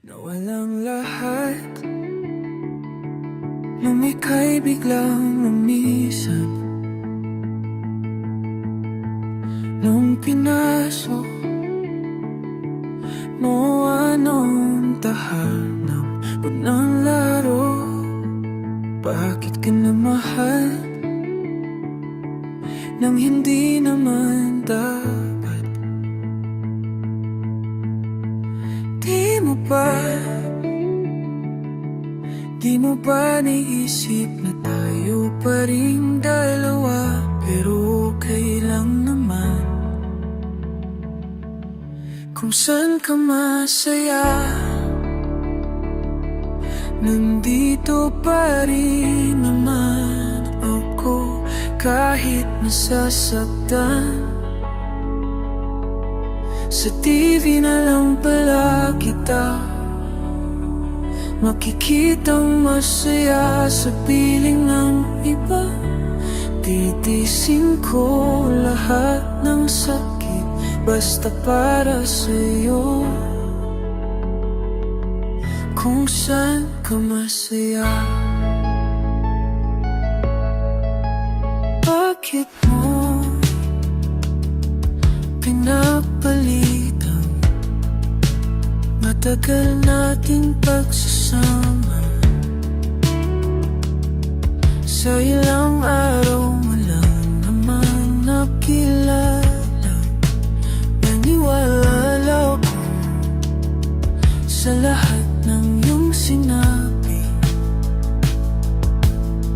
na walang lahat. Nung ika'y biglang lumisan, nung pinasok mo anong tahanap ng laro. Bakit ka na mahal nang hindi naman dapat? Di mo ba naisip na tayo pa rin dalawa? Pero okay lang naman kung saan ka masaya. Nandito pa rin naman ako kahit nasasaktan. Sa TV na lang pala kita makikitang masaya sa piling ng iba. Titisin ko lahat ng sakit basta para sa'yo. Kung saan ka masaya. Bakit mo pinapalitan matagal nating pagsasama? Sa ilang araw mo lang naman nakilala. Naniwala ko sa lahat ng iyong sinabi.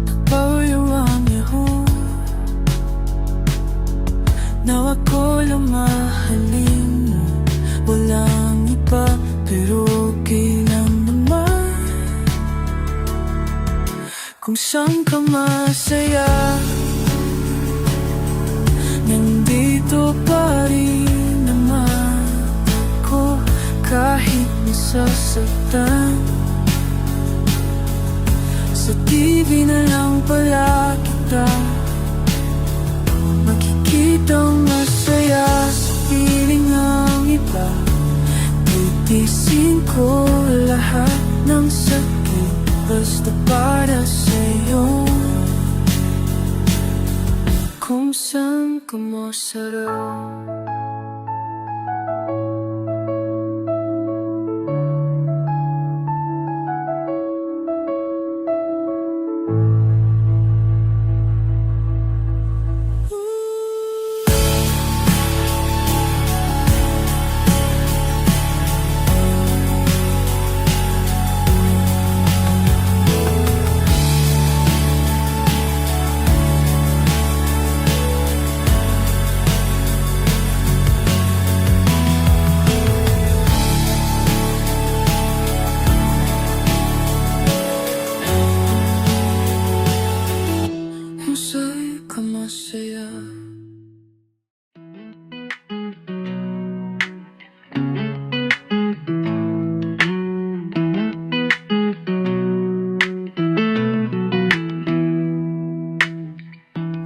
Nagpawirang yaho. Now ako lang mahalin mo, walang iba. Pero okay lang naman kung saan ka masaya. Nandito pa rin naman ako kahit nasasaktan. Sa TV na lang pala kita makikitang masaya sa piling ng iba. Titisin ko lahat ng sakit basta para sa'yo. Kung saan ka masarap. Masaya.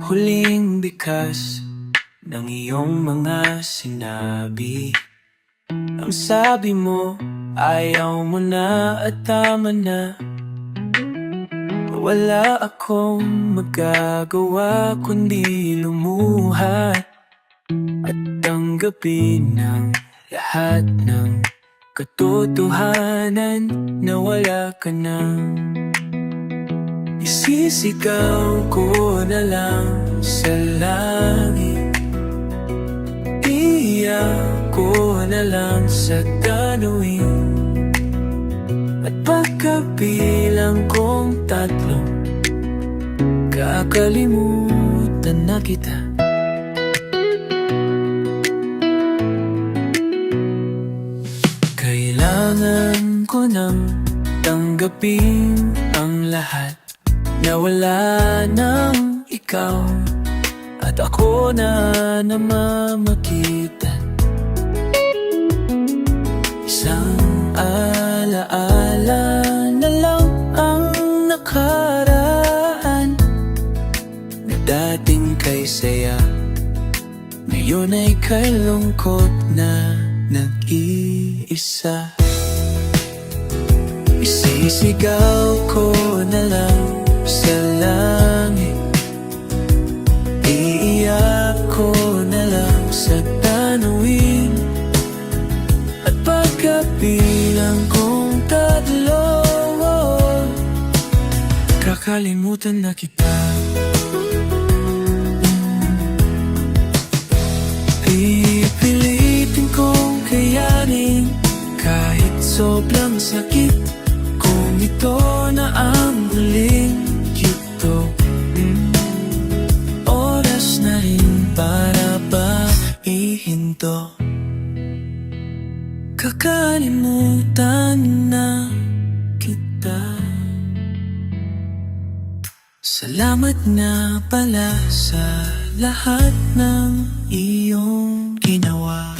Huling bikas ng iyong mga sinabi. Ang sabi mo, ayaw mo na at tama na. Wala akong magagawa kundi lumuhat at tanggapin ang lahat ng katotohanan na wala ka na. Isisigaw ko na lang sa langit, iiyak ko na lang sa tanawin. At pagkabilang kong tatlo, kakalimutan na kita. Kailangan ko nang tanggapin ang lahat, na wala nang ikaw at ako na namamagitan. Isang alaala na lang ang nakaraan, na dating kay saya, ngayon ay kay lungkot na nag-iisa. Isigaw ko na lang sa langit, iiyak ko na lang sa tanawin, at pagkabilang kong tatlo, kakalimutan na kita. Pipilitin kong kayanin kahit sobrang sakit, kung ito na ang huling yugto. Oras na rin para ba ihinto? Kakalimutan na kita. Salamat na pala sa lahat ng iyong ginawa.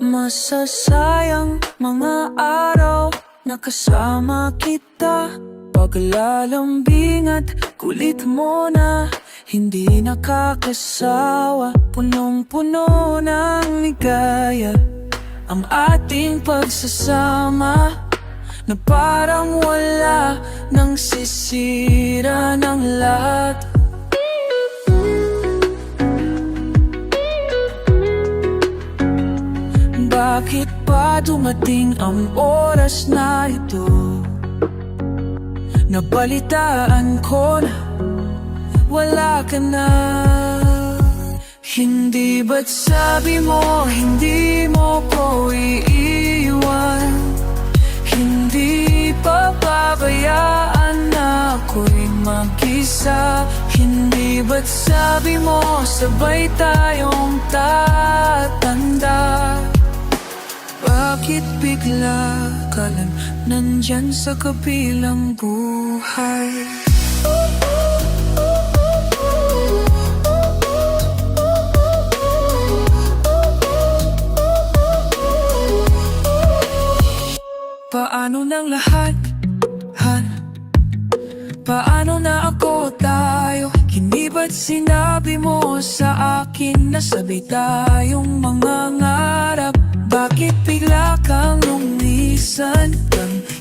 Masasayang mga araw na kasama kita, paglalambing at kulit mo na hindi nakakasawa. Punong-puno ng ligaya ang ating pagsasama, na parang wala nang sisira ng lahat. Bakit pa dumating ang oras na ito? Nabalitaan ko na wala ka na. Hindi ba't sabi mo hindi mo ko iiwan? Hindi pa pabayaan na ako'y mag-isa? Hindi ba't sabi mo sabay tayong tatanda? Bakit bigla ka lang nandyan sa kabilang buhay? Paano ng lahat, Han? Paano na ako, tayo? Hindi ba't sinabi mo sa akin na sabay tayong mangangarap? Bakit bigla kang lumisan?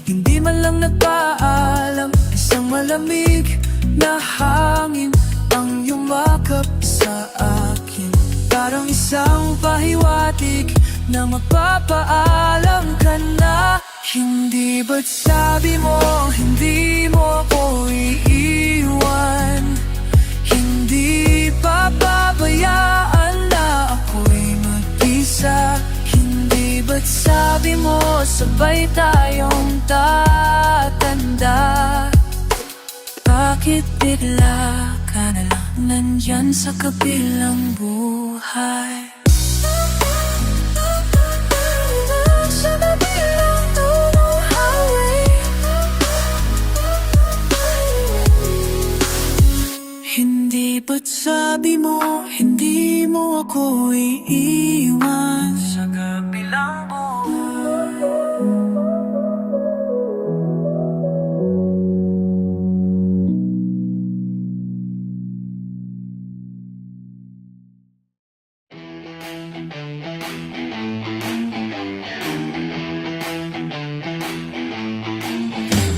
Hindi man lang nagpaalam. Isang malamig na hangin ang yumakap sa akin, parang isang pahiwatig na magpapaalam ka na. Hindi ba't sabi mo hindi mo ko iiwan? Hindi pa pabayaan na ako'y mag-isa? Ba't sabi mo sabay tayong tatanda? Bakit bigla ka na lang nandyan sa kabilang buhay? Sa kabilang buhay. Hindi ba't sabi mo hindi mo ako iiwan? Sa kabilang buhay.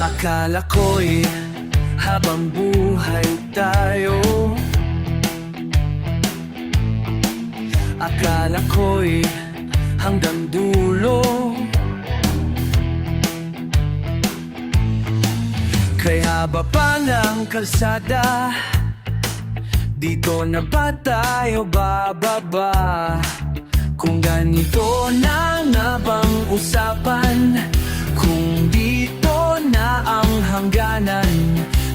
Akala ko'y habang buhay tayo, akala ko'y hanggang dulo. Kaya baba ng kalsada, dito na ba tayo bababa? Kung ganito na nga bang usapan, kung dito na ang hangganan,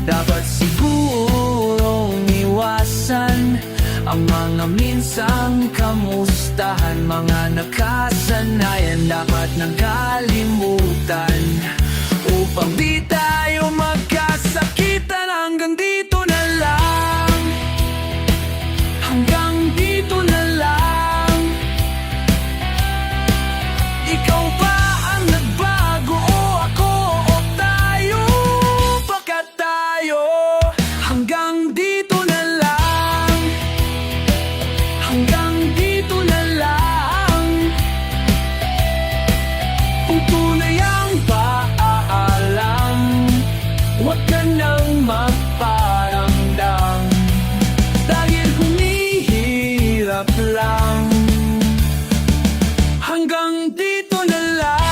dapat sigurong iwasan Ang mga minsang kamustahan, mga nakasanayan dapat nang kalimutan. Upang di tayo magkasakitan, hanggang dito na lang. Hanggang dito na lang. Ikaw ba ang nagbago o ako o tayo? Baka tayo. Hanggang dito na lang. Hanggang dito na lang. Kung tunay ang paalam, huwag ka nang magparamdam. Dahil humihirap lang. Hanggang dito na lang.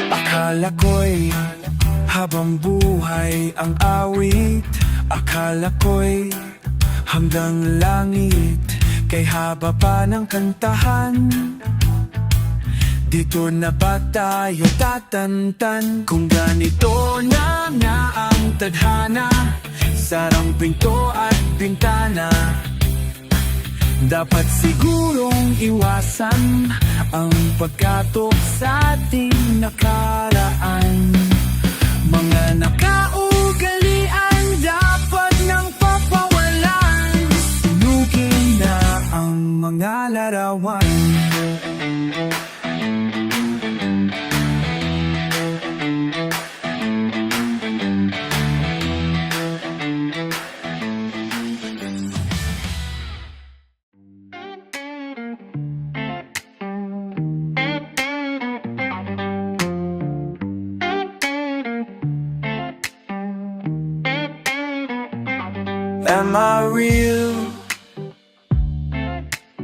Akala ko'y habang buhay ang awit. Akala ko'y hanggang langit, kay haba pa ng kantahan. Dito na ba tayo tatantan? Kung ganito na nga ang tadhana, sarang pinto at bintana. Dapat sigurong iwasan ang pagkatok sa ating nakaraan. Mga nakaugalian dapat nang papawalan. Sunugin na ang mga larawan. Am I real?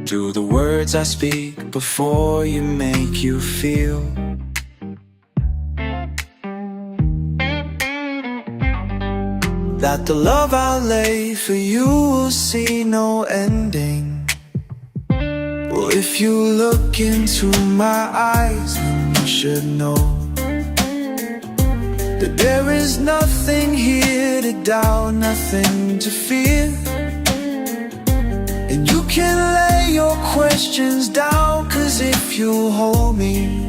Do the words I speak before you make you feel? That the love I'll lay for you will see no ending? Well, if you look into my eyes, then you should know that there is nothing here to doubt, nothing to fear. And you can lay your questions down, 'cause if you hold me,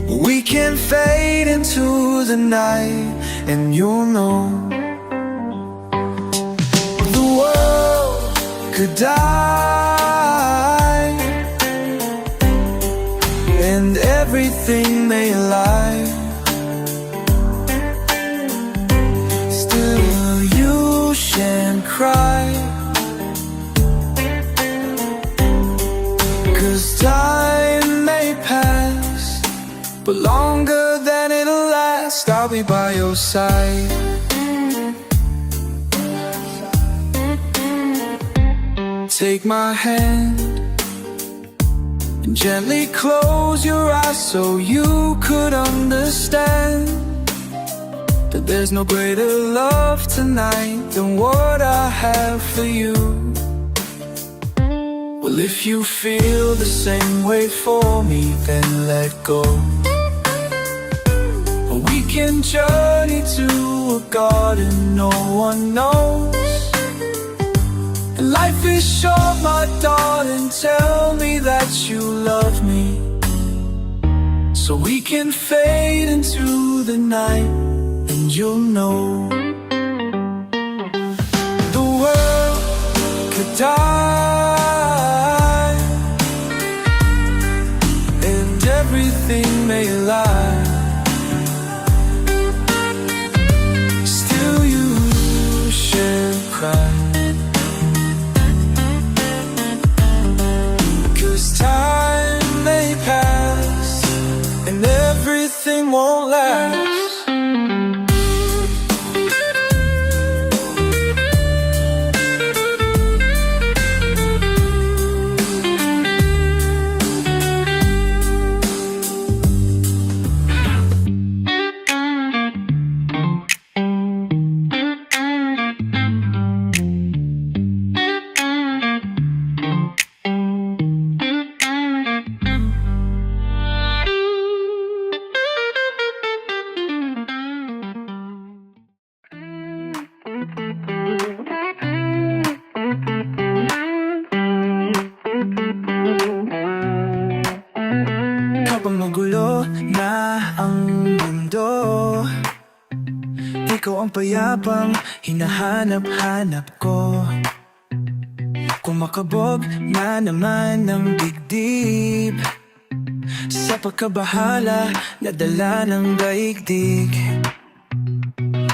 we can fade into the night, and you'll know the world could die, and everything may lie. And cry, 'cause time may pass, but longer than it'll last, I'll be by your side. Take my hand and gently close your eyes so you could understand that there's no greater love tonight than what I have for you. Well, if you feel the same way for me, then let go. Or we can journey to a garden no one knows. And life is short, my darling, tell me that you love me, so we can fade into the night, and you'll know the world could die, and everything may lie. Still you should cry, 'cause time may pass, and everything won't last. Habang magulo na ang mundo, ikaw ang payapang hinahanap-hanap ko. Kumakabog na naman ang dibdib sa pagkabahala na dala ng daigdig.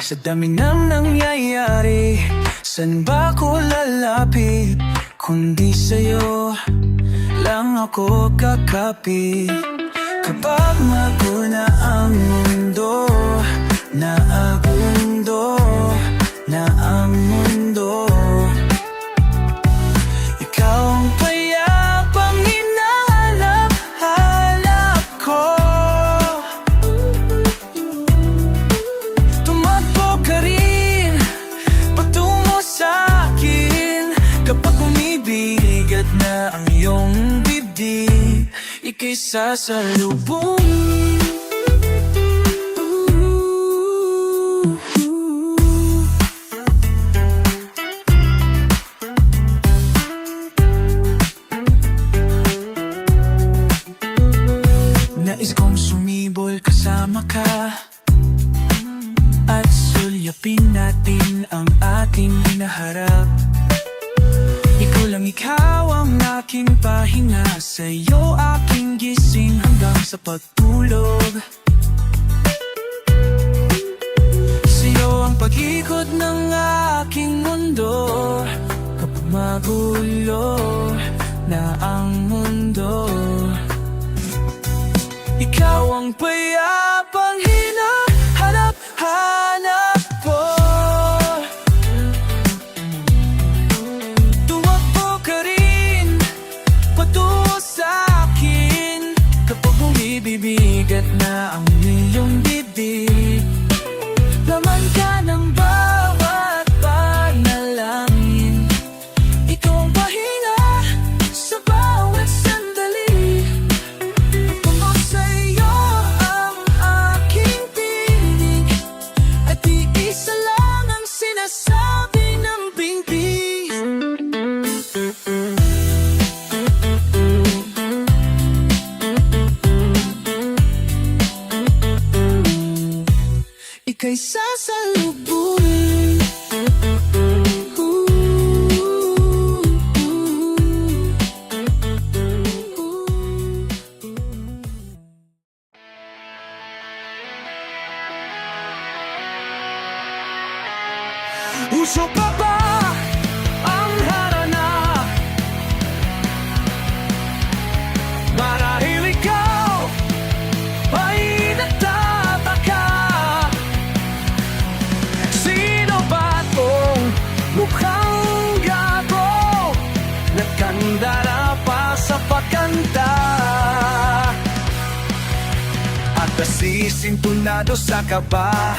Sa dami ng nangyayari, san ba ko lalapit? Kundi sa'yo lang ako kakapit. Kapag maguna ang mundo, naabundo na ang mundo, ikaw ang payapang hinahanap ko. Tumakbo ka rin patungo sa'kin kapag bumibigat na ang iyong dibdib. Ika'y sasalubungin. Nais kong sumibol kasama ka at sulyapin natin ang ating hinaharap. Ikaw lang, ikaw ang aking pahinga, sa'yo aking gising hanggang sa pagtulog. Sa'yo ang pag-ikot ng aking mundo kapag magulo na ang mundo. Ikaw ang payapang hinahanap-hanap ko. Tumakbo ka rin patungo sa'kin kapag bumibigat na ang iyong bibig. Laman ka ng bawat panalangin, ikaw ang pahinga sa bawat sandali. Tungo sa'yo ang aking tinig, at iisa lang ang sinasabi ng bingbing. Ika'y sasalubungin. Uso pa ba ang harana? Marahil ikaw ay nagtataka, sino ba tong mukhang gago? Nagkandara pa sa pagkanta at nasisintunado sa kaba.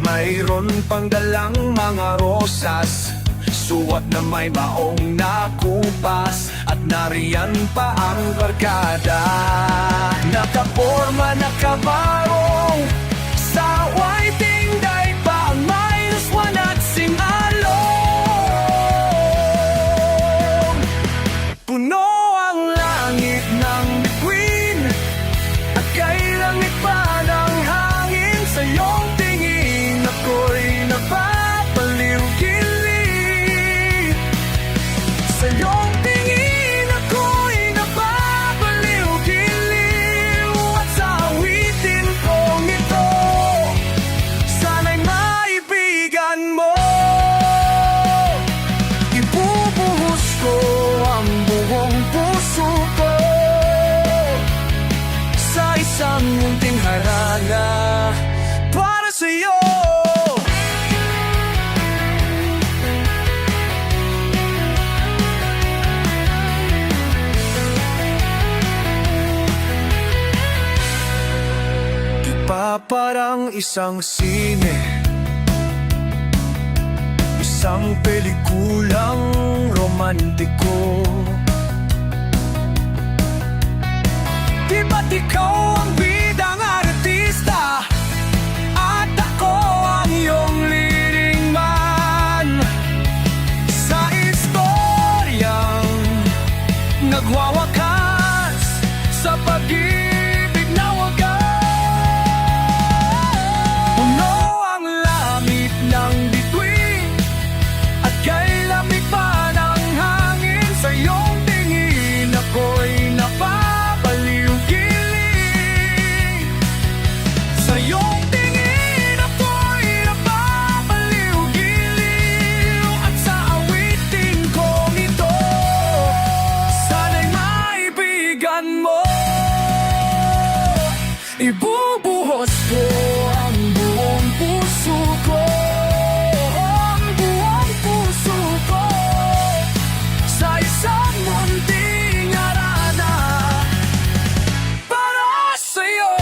Mayroon pang dalang mga rosas, suwat na may maong nakupas, at nariyan pa ang barkada. Nakaporma, nakabarong, sa whiting day pa ang minus one at singalong. Puno ang langit ng bituin, at kay langit pa ng hangin. Sa iyong tingin ako'y napapaliw-kilig. Sa iyong tingin ako'y napapaliw-kilig. At sa awitin kong ito, sana'y maibigan mo. Ibubuhos ko ang buong puso ko sa isang munting harana para sa'yo. Di ba parang isang sine, isang pelikulang romantiko? Di ba't ikaw ang bidang artista at ako ang iyong leading man sa istoryang nagwawakas sa pag-ibig? Ibubuhos ko ang buong puso ko, ang buong puso ko, sa isang munting arana para sa'yo.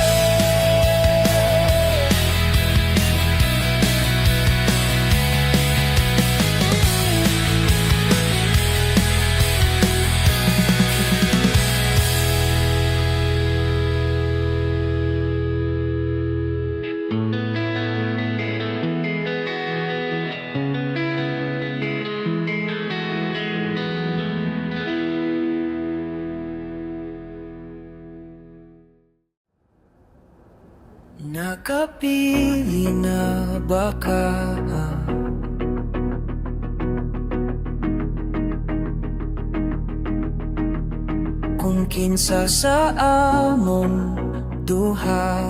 Nakapili na ba ka? Kung kinsa sa among duha,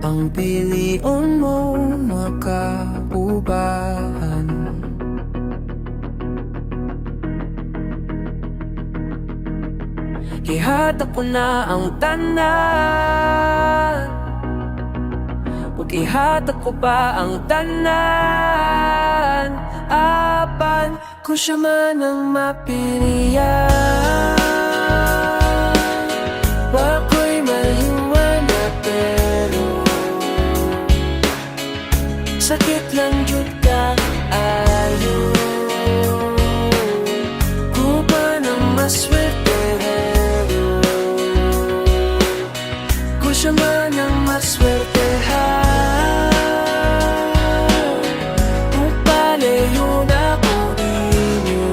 ang pilion mo makaubahan. Ihatag ko na ang tanan, huwag ihatag ko pa ang tanan. Apan kung siya man ang mapilian, ako'y maliwanag pero sakit lang jud ka ayo. Kung pa nang maswerte, siya man ang maswertehan, upalayo na ko ninyo,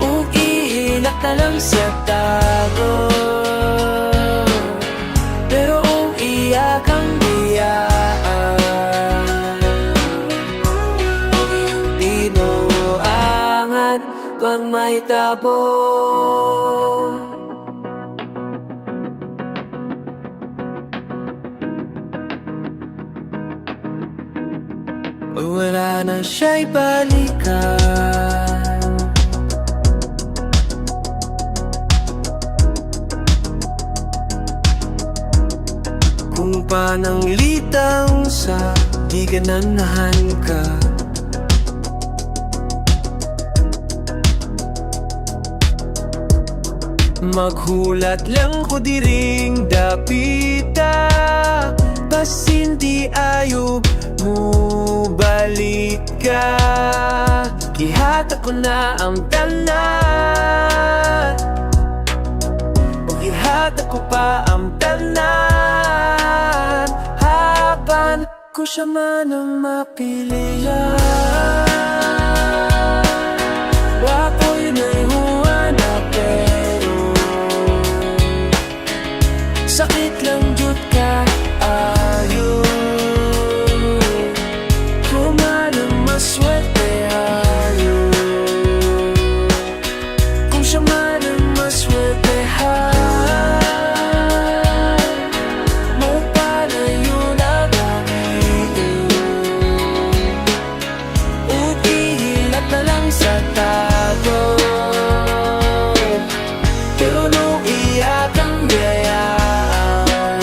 ug ihilak na lang sa tago. Pero kung iyak ang biyaan, tinuangan pag may tabo. Wala na siya'y balikan, kung panang litang sa di gananahan ka. Maghulat lang ko diring dapita, bas hindi ayaw mo balik ka. Ihatag ko na ang tanan, o ihatag ko pa ang tanan. Habang ko siya man ang mapilian, ako'y may huwana pero sakit lang jud ka ayo. Swerte ayo, kung siya man ang maswertehan, mapalayo na gamitin, ug ihilak na lang sa tago. Pero nung iyak ang biyayaan,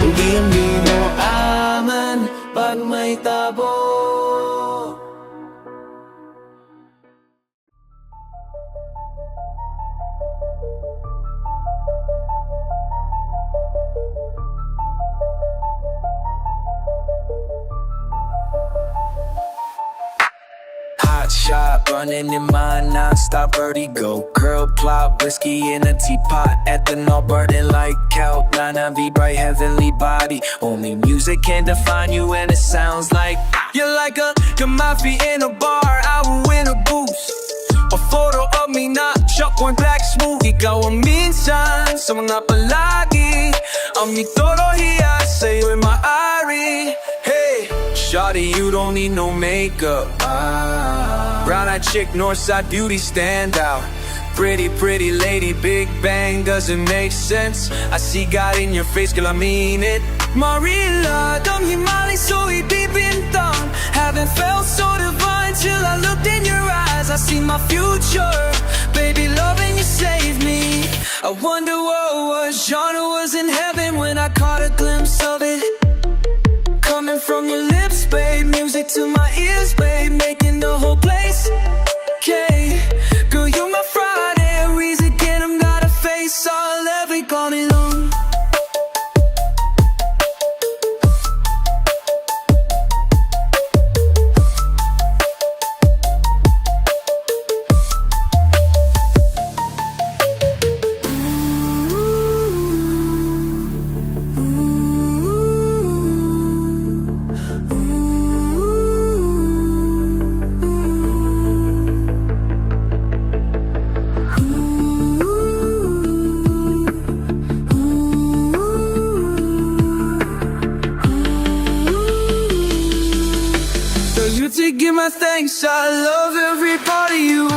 hindi mo aman pag may tabo. Hot shot, running in my non-stop vertigo. Girl plot, whiskey in a teapot. Ethanol burning like kelp. Lana be bright, heavenly body. Only music can define you, and it sounds like you're like a Kamafi in a bar. I will win a boost. A photo of me not shotgun black smooth. Ikaw ang minsan sa mga palagi. Ang mitolohiya sa'yo'y maari. Hey, shawty, you don't need no makeup. Brown-eyed chick, Northside beauty stand out. Pretty, pretty lady, Big Bang doesn't make sense. I see God in your face, girl, I mean it. Marilla, dam himali so ibibintang. Haven't felt so see my future. Baby, loving you saved me. I wonder what was genre was in heaven when I caught a glimpse of it. Coming from your lips, babe, music to my ears, babe, making the whole place. Okay, girl, you're my Friday, reason again, I'm not a face all every call me long. You to give my thanks, I love every part of you.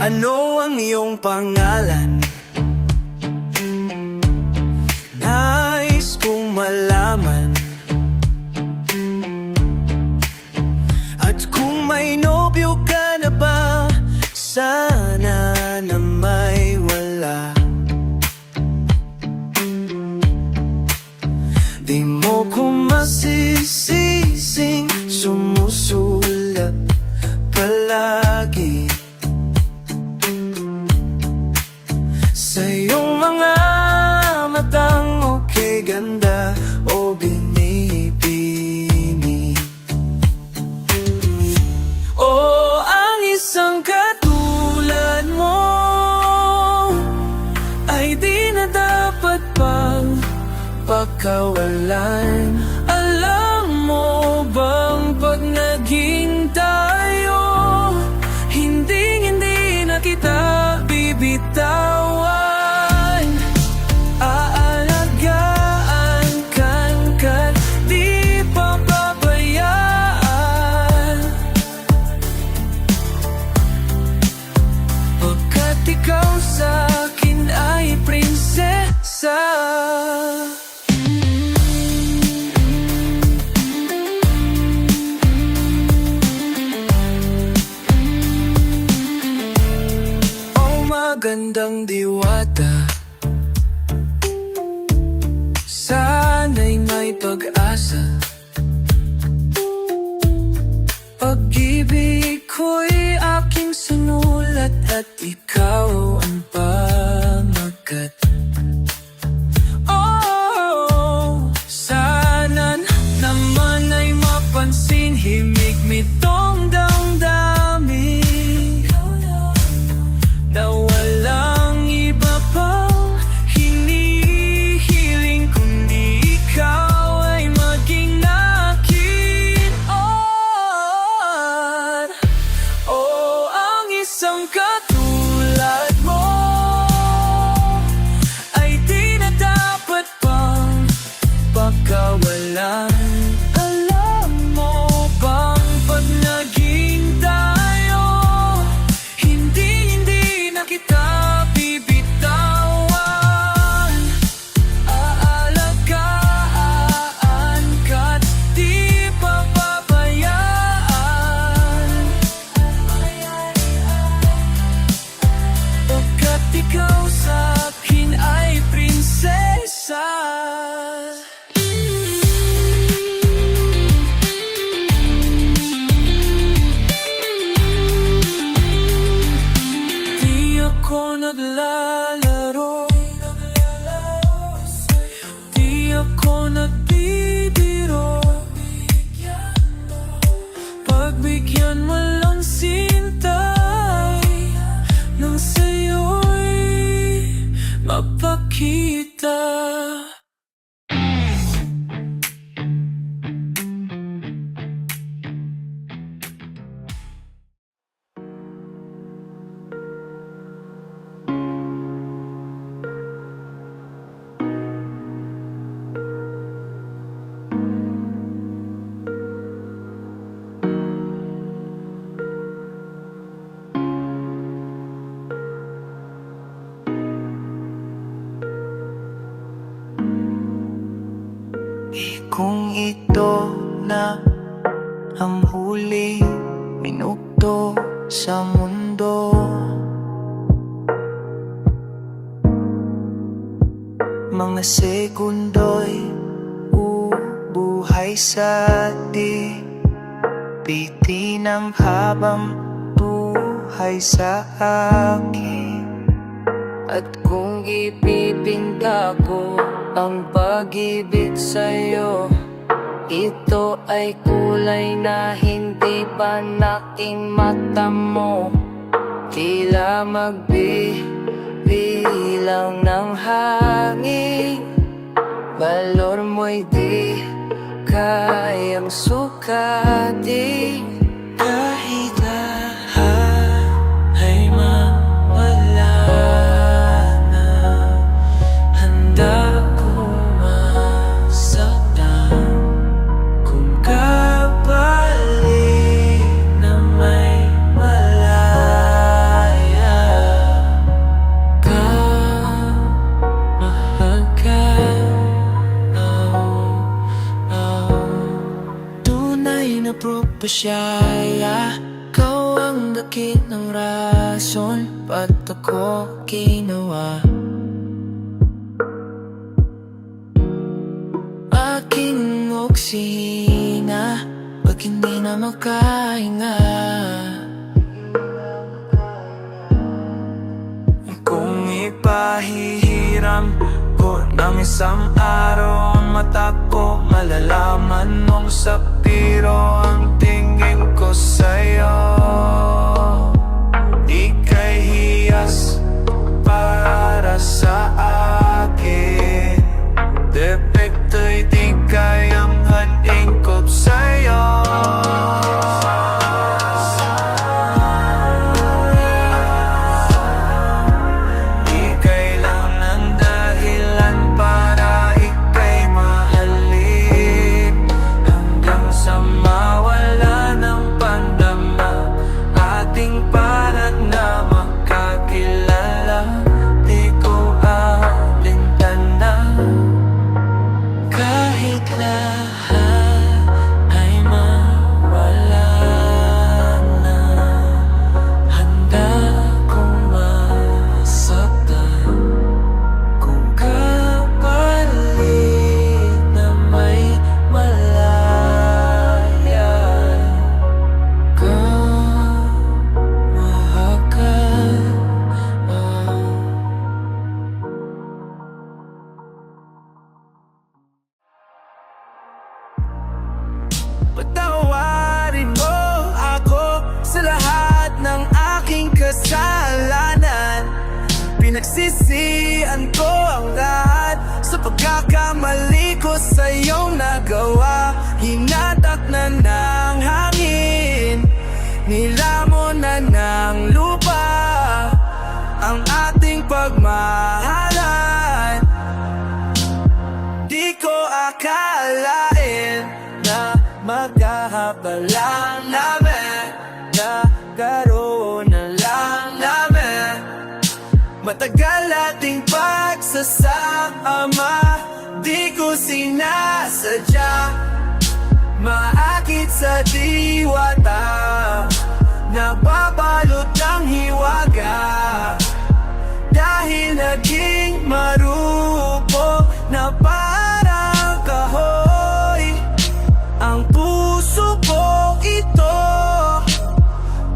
Ano ang iyong pangalan? Nais kong malaman. At kung may nobyo ka na ba, sana na may wala. Di mo ko masisising sumusulat palagi sa iyong mga matang okay ganda o binibini. O ang isang katulad mo ay di na dapat pang pagkawalan. Alam mo bang pag naging tayo, hindi na kita bibitawan. Aalagaan ka, di papabayaan. Pagkat ikaw sa akin ay prinsesa. Magandang diwata, sana'y may pag-asa. Pag-ibig ko'y aking sinulat at ikaw ang pamagat. Oh, sana naman ay mapansin, himig-mit tong damdamin na walang iba pang hinihiling kundi ikaw ay maging akin. Oh, ang isang katulad mo ay di na dapat pang pagkawalan. Alam mo bang pag naging tayo, hindi na kita bibitawan. Aalagaan ka't di papabayaan. kung ito na ang huli minuto sa mundo. Mga sekundo'y buhay sa bitinang habang buhay sa akin. At kung ipipinta ko ang pag-ibig sa'yo, ito ay kulay na hindi pa naking mata mo. Tila magbibilang ng hangin, valor mo'y di kayang sukatin. Kahit lahat ay mawala na, handa ko masaktan kung kapalit na may malaya ka. Mahal ka, tunay na propasyaya. Ikaw ang dakit ng rason ba't ako ginawa. Aking oksina pag hindi na makahinga. Kung ipahihiram ko ng isang araw ang mata ko, malalaman mong sapiro ang tingin ko sa'yo. Di kay hiyas para sa akin, depekto'y di kayang handingkop sa'yo. Di kailangan dahilan para ika'y mahalin, hanggang sa mawala ng pandama ating parang na magkakilala. Di ko alintana. Kahit lahat ay mawala na, handa kong masaktan kung kapalit na may malaya ka. Mahal ka, Patawarin mo ako sa lahat ng aking kasalanan. Pinagsisihan ko ang lahat sa pagkakamali ko sa iyong nagawa. Hinatak na ng hangin, nilamon na ng lupa ang ating pagmahalan. Di ko akalain na magkahabalan namin, nagkaroon na lang namin matagal ating pagsasama. Di ko sinasadya, maakit sa diwata, nababalot ng hiwaga. Dahil naging marupok na parang kahoy ang puso ko, ito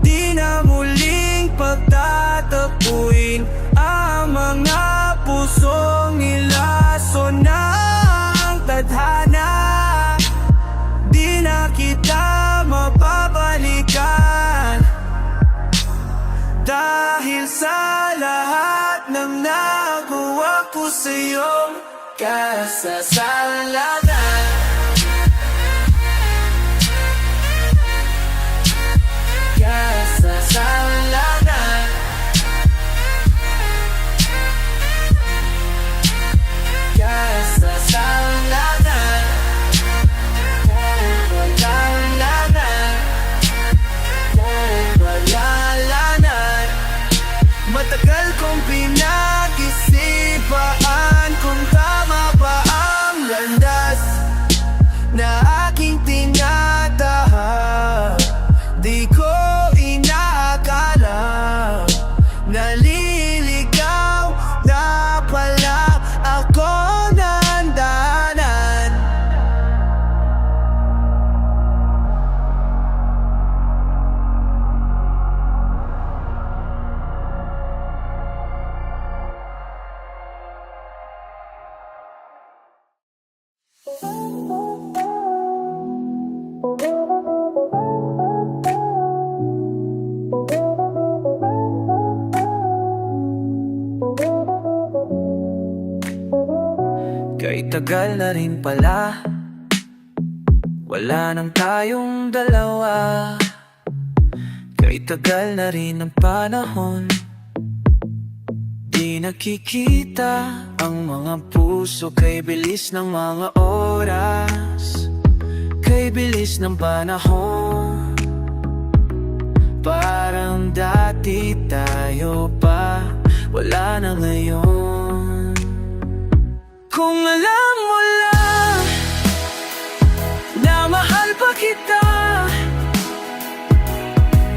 di na muling pagtatapuin ang mga pusong nilaso ng tadhana. Di na kita mapabalikan dahil sa lahat ng nagawa ko sa iyong kasasalanan. Kasasalanan. Kasasalanan. Kasasalanan. Matagal kong pinag-isipan kung tama ba ang landas Kay tagal na rin pala, wala nang tayong dalawa. Kay tagal na rin ang panahon, di nakikita ang mga puso. Kay bilis ng mga oras, kay bilis ng panahon. Parang dati tayo pa, wala na ngayon. Kung alam mo lang na mahal pa kita,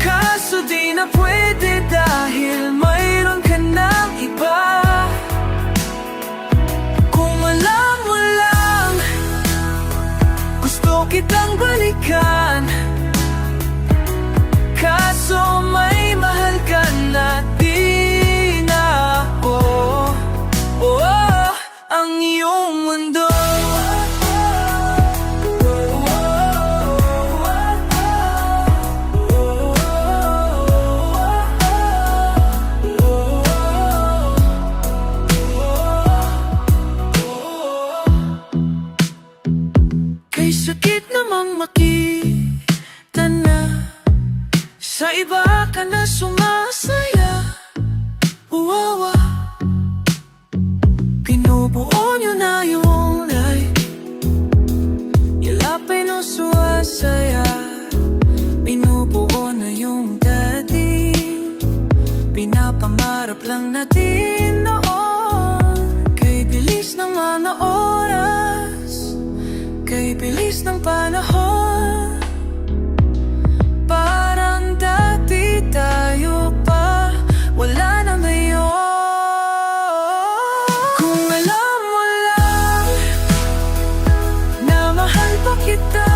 kaso di na pwede dahil mayroon ka ng iba. Kung alam mo lang, gusto kitang balikan, kaso may mahal ka na di na ako. Oh, ang iyong mundo. Kay sakit namang makita na sa iba ka na sumasaya. Uwawa, pinubuo nyo na yung life, ilapay no suwasaya. Pinubuo na yung dati, pinapangarap lang natin noon. Kay bilis ng mga oras, kay bilis ng panahon. Parang dati tayo pa, wala na ngayon. Kung alam mo lang na mahal pa kita,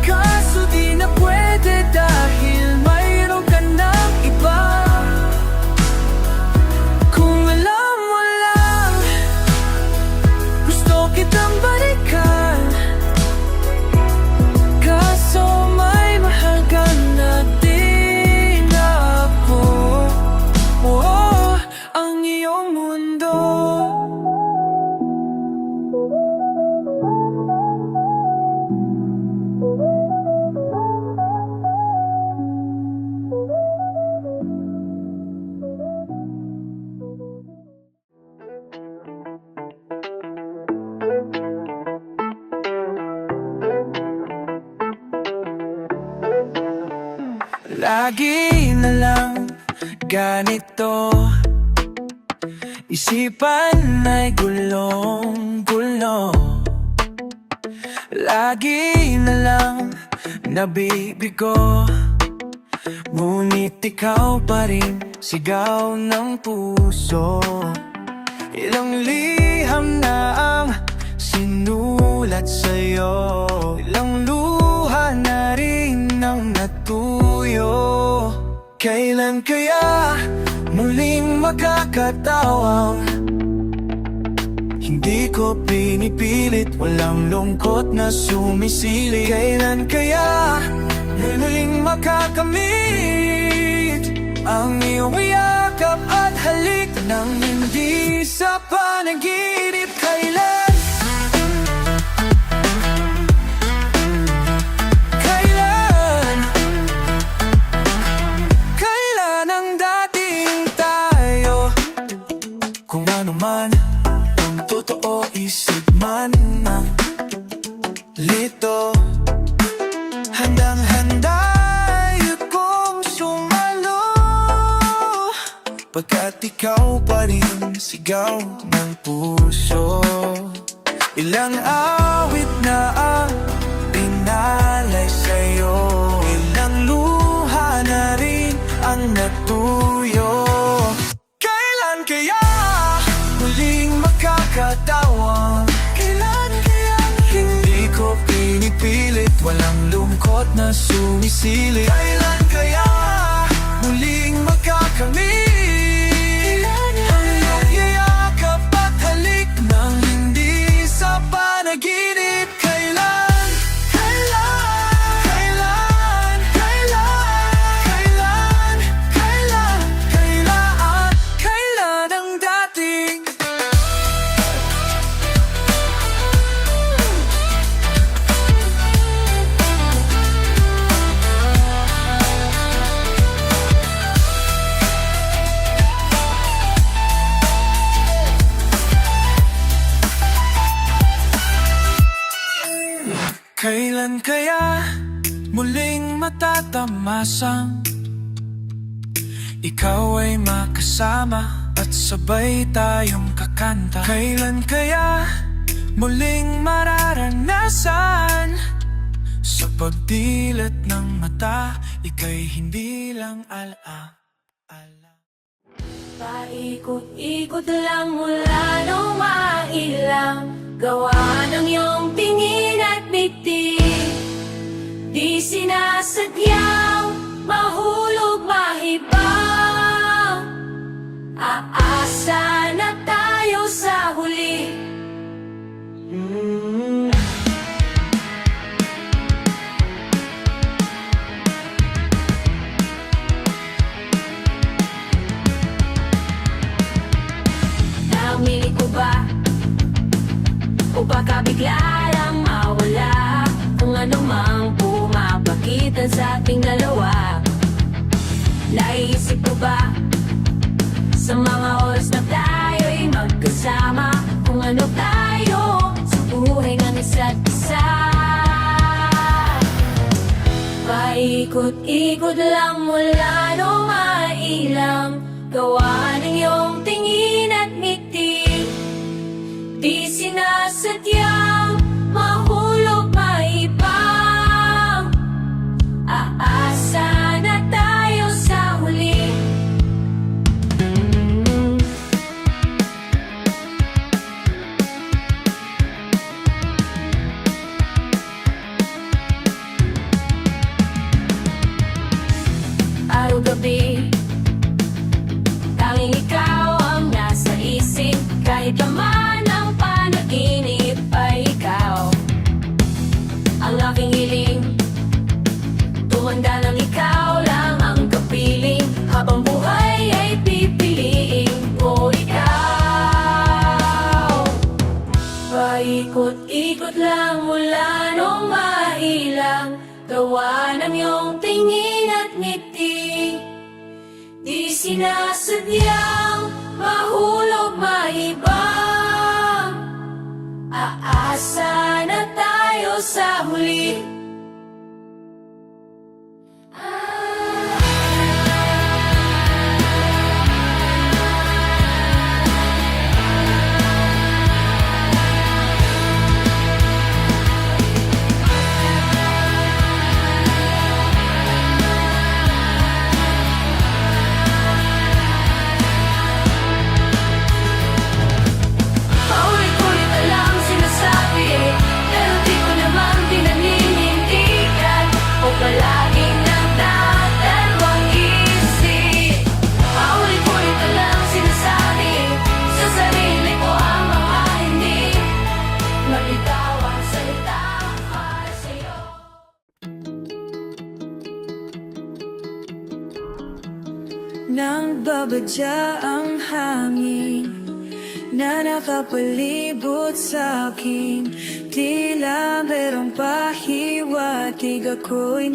kaso di na pwede dahil mayroon ka ng iba. Kung alam mo lang, gusto kitang balikan, kaso may mahal ka na di na ako. Oh, ang iyong mundo. Lagi na lang ganito, isipan ay gulong-gulo. Lagi na lang nabibigo, ngunit ikaw pa rin sigaw ng puso. Ilang liham na ang sinulat sa'yo, ilang luha na rin ang natuyo. Kailan kaya muling magkakatawang? Hindi ko pinipilit, walang lungkot na sumisili. Kailan kaya muling makakamit ang iyong yakap at halik nang hindi sa panaginip? Kailan? Kailan? Kailan ang dating tayo? Kung ano man ang totoo, isip man ang lito, handang-handa kong sumalo, pagkat ikaw pa rin sigaw ng puso. Ilang awit na ang pinalay sa'yo, ilang luha na rin ang natuyo. Kailan kaya muling makakatawang? Kailan kaya hindi ko pinipilit, walang lungkot na sumisili. Kailan kaya muling makakamit ang iyong yayakap at halik nang hindi sa panaginip? Kailan? Kailan? Kailan? Kailan? Kailan? Kailan? Kailan ang dating Kailan kaya muling matatamasang ikaw ay makasama at sabay tayong kakanta? Kailan kaya muling mararanasan sa pagdilat ng mata, ika'y hindi lang ala. Paikot-ikot lang mula nung mailang gawa ng iyong tingin at biti. Di sinasadyang mahulog mahibang. Aasa na tayo sa huli. Namili ko ba o baka bigla lang mawala kung ano mang pumapagitan sa ating dalawa? Naisip ko ba sa mga oras na tayo'y magkasama kung ano tayo sa buhay ng isa't isa? Paikot-ikot lang mula nung mailang gawa ng iyong tingin at ngiti. Di sinasadyang mahulog maibang. Aasa na tayo sa huli. Araw-gabi, tanging ikaw ang nasa isip. Kahit naman ang panaginip ay ikaw ang aking hiling. Tumanda lang, ikaw lang ang kapiling. Habang buhay ay pipiliin ko ikaw. Paikot-ikot lang mula nung mailang gawa ng iyong tingin at ngiti. Di sinasadyang mahulog maibang. Aasa na tayo sa huli. Paulit-ulit na lang sinasabi, pero di ko naman pinaninindigan. O palaging nagdadalawang isip. Paulit-ulit na lang sinasabi sa sarili ko ang mga hindi mabitawang salita para sa'yo. Nang babadya ang hangin na nakapalibot sa akin, tila merong pahiwatig, ako'y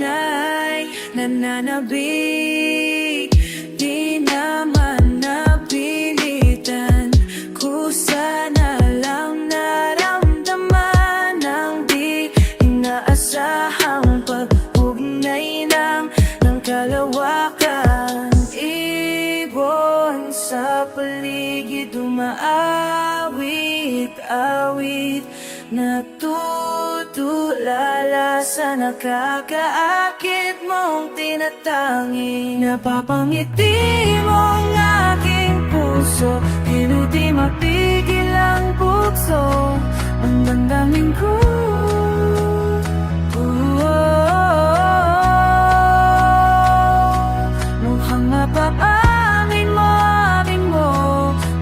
nananabik. Di naman napilitan, kusa na lang naramdaman ang di inaasahang pag-ugnay ng kalawakan. Ibon sa paligid umaawit-awit, natutulala sa nakakaakit mong tinatangi. Napapangiti mo ang aking puso, di mapigil ang bukso. Ang damdamin ko, mukhang mapapamin mo,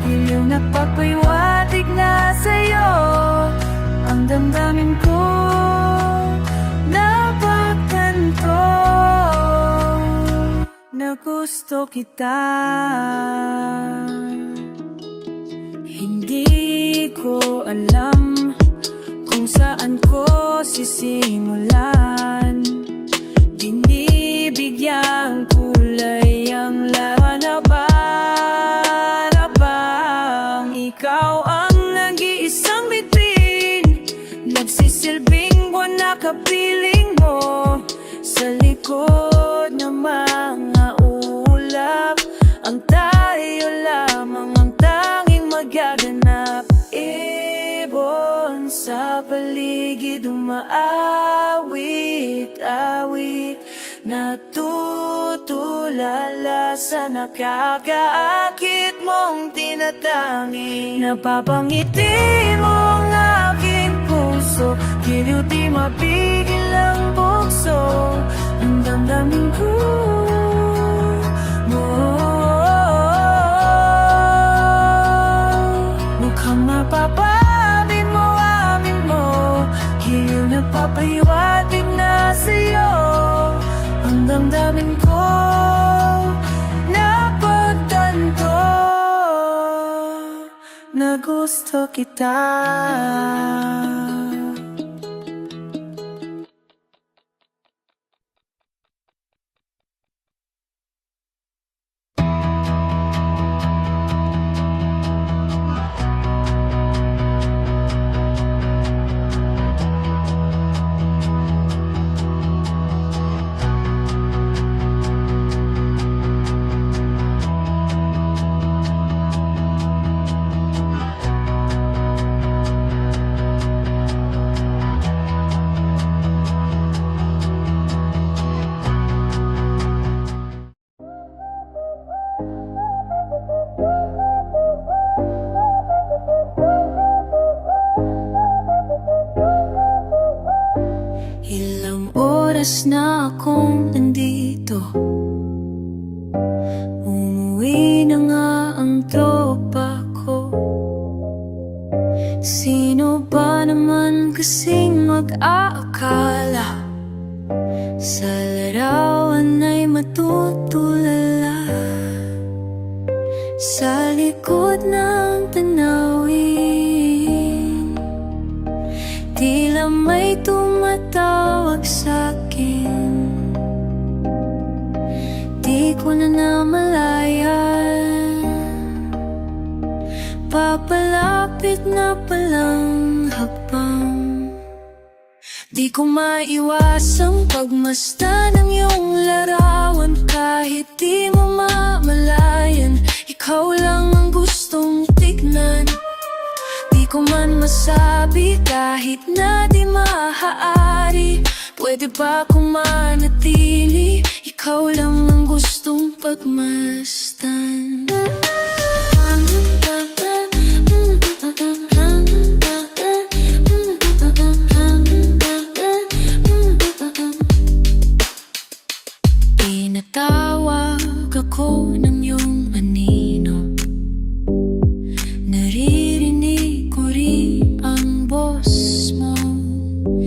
giliw na pagpaywatig na sa'yo. Ang damdamin ko napagtanto na gusto kita. Hindi ko alam kung saan ko sisimulan. Binibigyang kulay ang lahat na para bang ikaw ang nag-iisang bituin. Nagsisi Nagsisilbing buwan na kapiling mo sa likod ng mga ulap. Ang tayo lamang ang tanging magaganap. Ibon sa paligid umaawit-awit, natutulala sa nakakaakit mong tinatangi. Napapangiti mo ang aking puso, giliw di mapigil ang bukso. Ang damdamin ko mo, mukhang mapapamin mo, amin mo, giliw nagpapahiwatig na sa'yo. Ang damdamin ko napagtanto na gusto kita. Ilang oras na akong nandito, umuwi na nga ang tropa ko. Sino ba naman kasing mag-aakala sa larawan ay matutulala sa likod ng tanawin. Tila may tumatawag sa'kin, di ko na namalayan. Papalapit na palang hakbang, di ko maiwasang pagmasdan ang iyong larawan. Kahit di mo mamalayan, ikaw lang ang gustong tignan. Di ko man masabi kahit na di maaari, pwede ba kung manatili? Ikaw lang ang gustong pagmasdan. Tinatawag ako ng iyong anino, naririnig ko rin ang boss mo.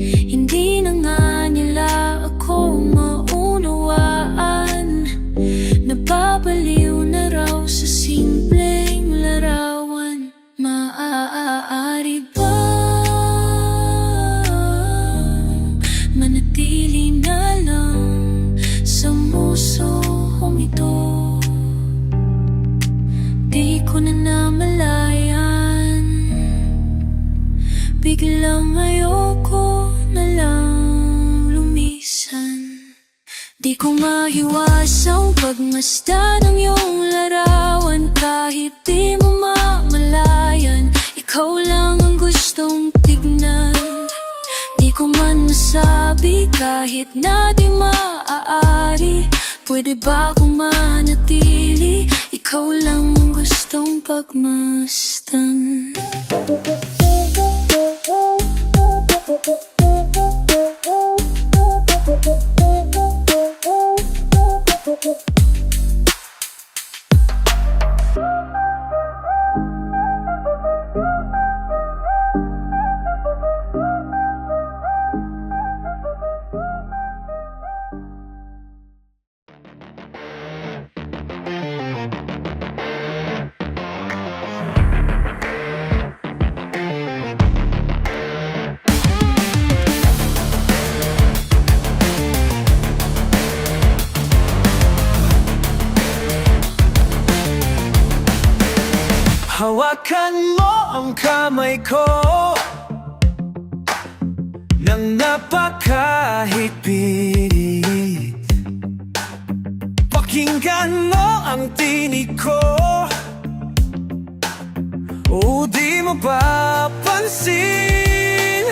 Hindi na nga nila ako maunawaan, napapaliw na raw sa simpleng larawan. Maaari ba manatili na lang sa musong ito? Di ko na namalayan, biglang ayoko na lang lumisan. Di ko mahiwasang pagmasdan ang iyong larawan. Kahit di mo mamalayan, ikaw lang ang gustong tignan. Di ko man masabi kahit na di maaari, pwede ba kung manatili? Ikaw lang ang gustong pagmasdan. Hawakan mo ang kamay ko, ng napakahigpit. Pakinggan mo ang tinig ko, o di mo ba pansin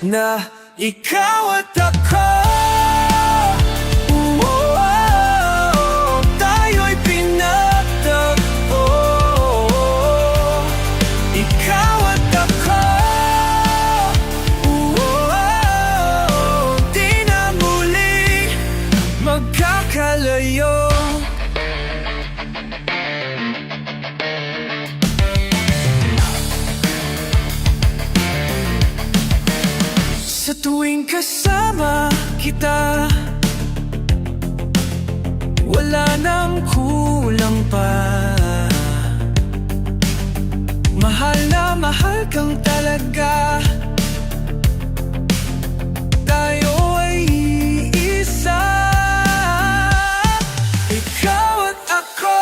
na ikaw at ako, tayo'y pinagtagpo. Ikaw at ako, di na muli magkakalayo. Sa tuwing kasama kita, wala nang kulang pa. Mahal na mahal kang talaga. Tayo ay isa. Ikaw at ako,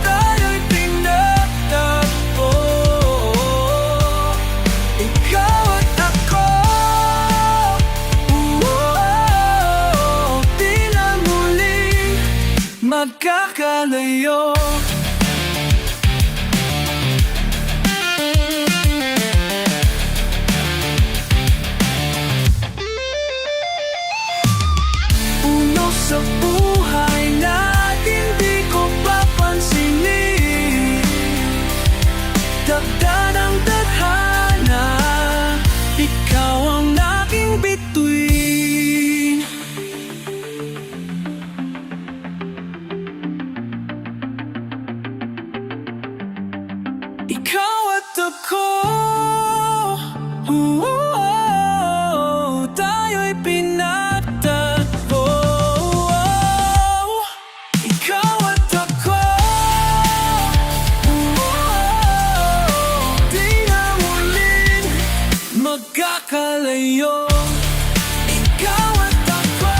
tayo'y pinagtagpo. Ikaw at ako, di na muli magkakalayo. Puno sa buhay natin, di ko papansinin. Dagdag ng tadhana, ikaw ang aking bituin. Ikaw at ako, tayo'y pinagtagpo. Ikaw at ako, di na muling magkakalayo. Ikaw at ako,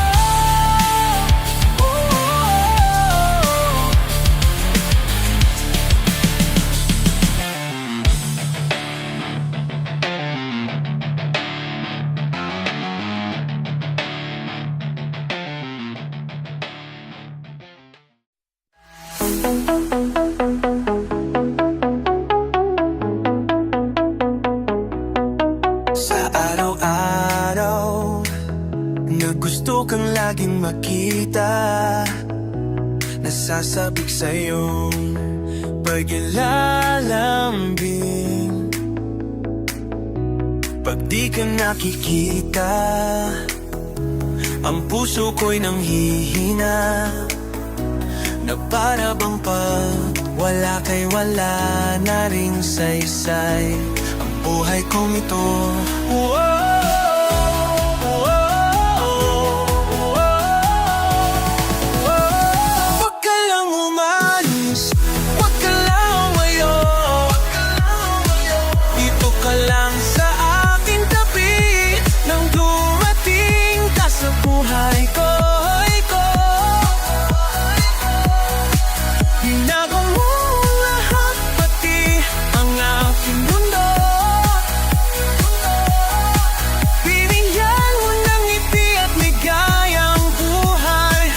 sa araw-araw na gusto kang laging makita, nasasabik sa'yong paglalambing. Pag di ka nakikita, ang puso ko'y nanghihina, na para bang pag wala kay wala na ring saysay ang buhay kong ito. Wag ka lang umalis, wag ka lang umayo, dito ka lang sa aking tabi. Nang dumating ka sa buhay ko, ginawa mo lahat, pati ang aking mundo. Binigyan mo ng ngiti at ligayang buhay.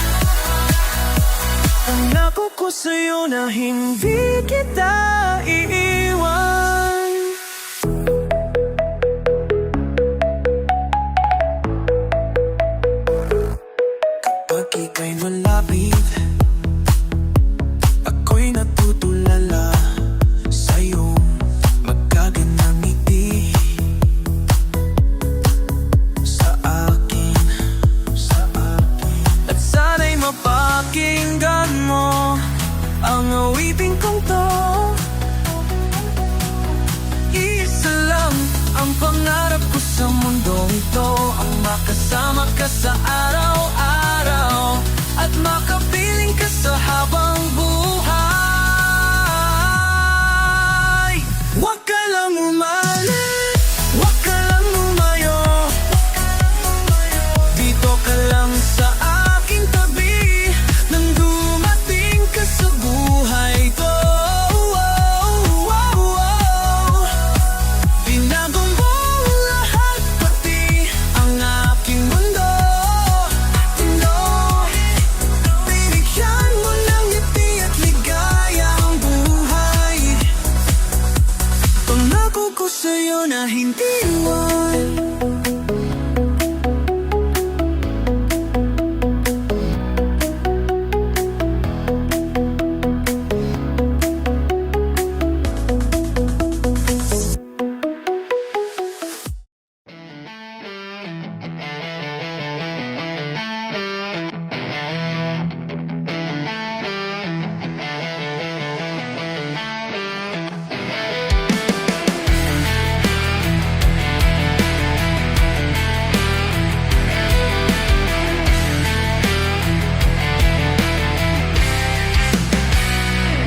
Pangako ko sa'yo na hindi kita iiwan. Kapag ika'y malapit, ako'y natutulala sa'yo, magkagandang ngiti sa akin. At sana'y mapakinggan mo ang awiting kong to. Isa lang ang pangarap ko sa mundong ito, ang makasama ka sa araw-araw at makapiling ka sa habang buhay. Huwag ka lang umalis, huwag ka lang lumayo, dito ka lang sa aking tabi. Nang dumating ka sa buhay ko, Pangako ko sa'yo na hindi iwan.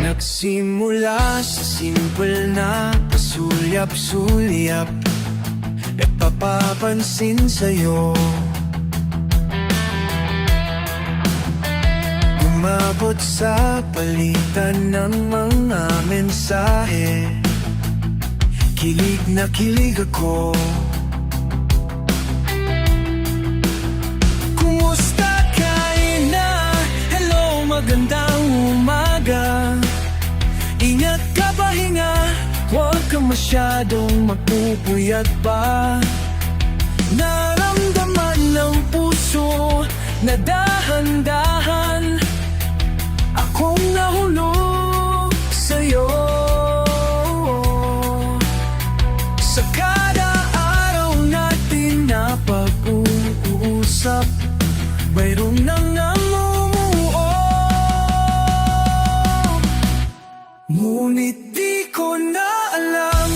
Nagsimula sa simple na pasulyap-sulyap, nagpapapansin sa'yo. Umabot sa palitan ng mga mensahe, kilig na kilig ako. Kumusta ka na? Hello, magandang umaga. Ingat ka, pahinga, huwag ka masyadong magpupuyat pa. Naramdaman ng puso na dahan-dahan akong nahulog sa'yo. Sa kada araw natin na pag-uusap, mayroon nang namumuo. Ngunit di ko na alam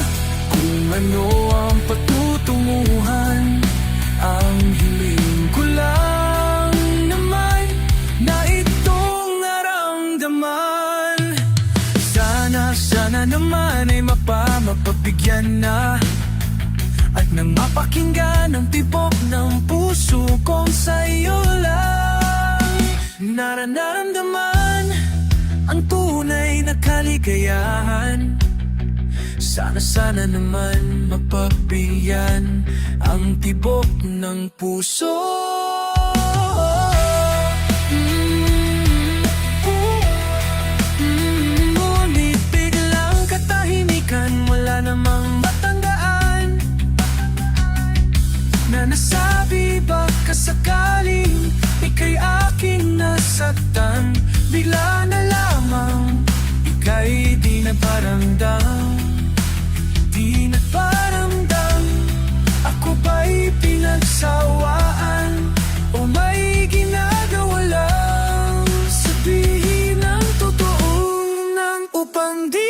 kung ano ang patutunguhan. Ang hiling ko lang naman na itong naramdaman. Sana naman ay mapabigyan na, at nang mapakinggan ang tibok ng puso kong sa'yo lang. Nararamdaman ang tunay na kaligayahan. Sana naman mapabigyan ang tibok ng puso. Ngunit biglang katahimikan, wala namang matandaan. Na nasabi baka sakaling ika'y aking nasaktan. Bigla na lamang ika'y di naparamdam. Di naparamdam, ako ba'y pinagsawaan o may ginagawa lang? Sabihin ang totoo nang upang di